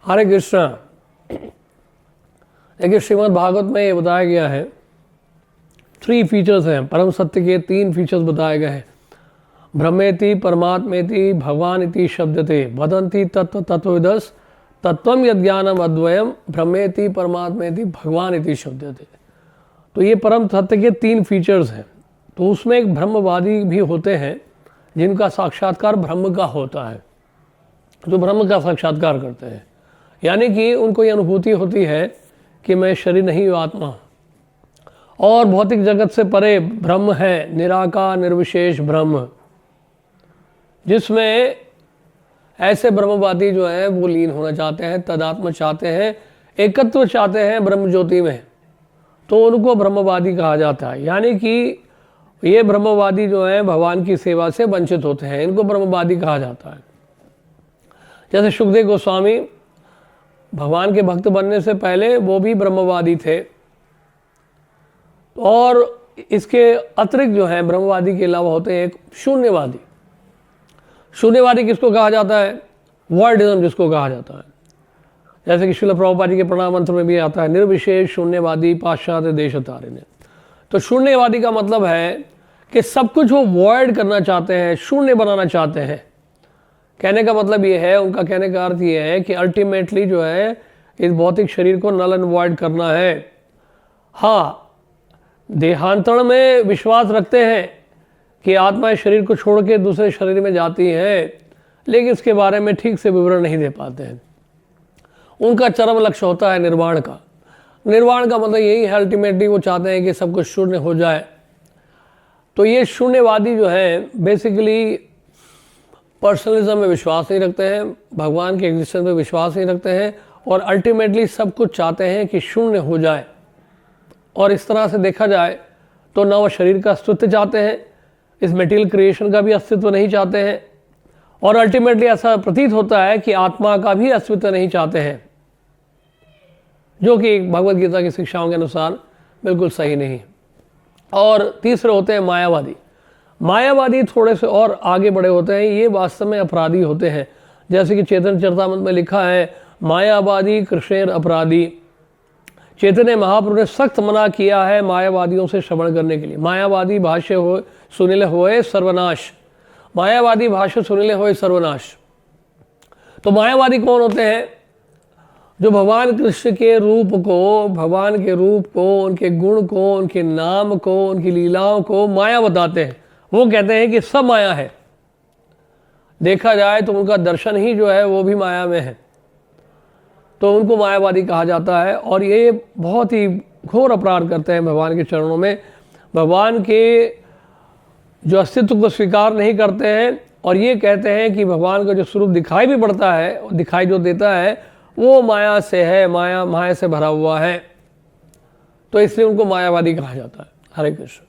हरे कृष्णा। देखिए श्रीमद् भागवत में ये बताया गया है, 3 फीचर्स हैं, परम सत्य के 3 फीचर्स बताए गए हैं। ब्रह्मेति परमात्मेति भगवान इति शब्दते वदन्ति तत्व तत्वविदस् तत्वम यज्ञानम अद्वयम ब्रह्मेति परमात्मेति भगवान इति शब्दते। तो ये परम सत्य के 3 फीचर्स हैं। तो उसमें एक ब्रह्मवादी भी होते हैं जिनका साक्षात्कार ब्रह्म का होता है, जो ब्रह्म का साक्षात्कार करते हैं, यानी कि उनको ये अनुभूति होती है कि मैं शरीर नहीं हूँ, आत्मा हूँ और भौतिक जगत से परे ब्रह्म है, निराकार निर्विशेष ब्रह्म, जिसमें ऐसे ब्रह्मवादी जो हैं वो लीन होना चाहते हैं, तदात्म चाहते हैं, एकत्व चाहते हैं ब्रह्म ज्योति में, तो उनको ब्रह्मवादी कहा जाता है। यानी कि ये ब्रह्मवादी जो हैं भगवान की सेवा से वंचित होते हैं, इनको ब्रह्मवादी कहा जाता है। जैसे सुखदेव गोस्वामी भगवान के भक्त बनने से पहले वो भी ब्रह्मवादी थे, और इसके अतिरिक्त जो है ब्रह्मवादी के अलावा होते हैं एक शून्यवादी। शून्यवादी किसको कहा जाता है? वर्डिज्म जिसको कहा जाता है। जैसे कि श्रील प्रभुपाद जी के प्रणाम मंत्र में भी आता है, निर्विशेष शून्यवादी पाश्चात्य देश तारिणे। तो शून्यवादी का मतलब है कि सब कुछ वो वॉइड करना चाहते हैं, शून्य बनाना चाहते हैं। कहने का मतलब ये है, उनका कहने का अर्थ ये है कि अल्टीमेटली जो है इस भौतिक शरीर को नल एंड वॉइड करना है। हाँ, देहांतरण में विश्वास रखते हैं कि आत्मा इस शरीर को छोड़ के दूसरे शरीर में जाती है, लेकिन इसके बारे में ठीक से विवरण नहीं दे पाते हैं। उनका चरम लक्ष्य होता है निर्वाण का। निर्वाण का मतलब यही है, अल्टीमेटली वो चाहते हैं कि सब कुछ शून्य हो जाए। तो ये शून्यवादी जो है बेसिकली पर्सनलिज्म में विश्वास नहीं रखते हैं, भगवान के एग्जिस्टेंस में विश्वास नहीं रखते हैं, और अल्टीमेटली सब कुछ चाहते हैं कि शून्य हो जाए। और इस तरह से देखा जाए तो ना वो शरीर का अस्तित्व चाहते हैं, इस मेटीरियल क्रिएशन का भी अस्तित्व नहीं चाहते हैं, और अल्टीमेटली ऐसा प्रतीत होता है कि आत्मा का भी अस्तित्व नहीं चाहते हैं, जो कि भगवद गीता की शिक्षाओं के अनुसार बिल्कुल सही नहीं। और तीसरे होते हैं मायावादी। मायावादी थोड़े से और आगे बढ़े होते हैं, ये वास्तव में अपराधी होते हैं। जैसे कि चैतन्य चरितामृत में लिखा है, मायावादी कृष्णेर अपराधी। चैतन्य महाप्रभु ने सख्त मना किया है मायावादियों से श्रवण करने के लिए। मायावादी भाष्य हो सुनिले होए सर्वनाश, मायावादी भाष्य सुनिले होए सर्वनाश। तो मायावादी कौन होते हैं? जो भगवान कृष्ण के रूप को, भगवान के रूप को, उनके गुण को, उनके नाम को, उनकी लीलाओं को माया बताते हैं। वो कहते हैं कि सब माया है। देखा जाए तो उनका दर्शन ही जो है वो भी माया में है, तो उनको मायावादी कहा जाता है। और ये बहुत ही घोर अपराध करते हैं भगवान के चरणों में, भगवान के जो अस्तित्व को स्वीकार नहीं करते हैं, और ये कहते हैं कि भगवान का जो स्वरूप दिखाई भी पड़ता है, दिखाई जो देता है वो माया से है, माया से भरा हुआ है, तो इसलिए उनको मायावादी कहा जाता है। हरे कृष्ण।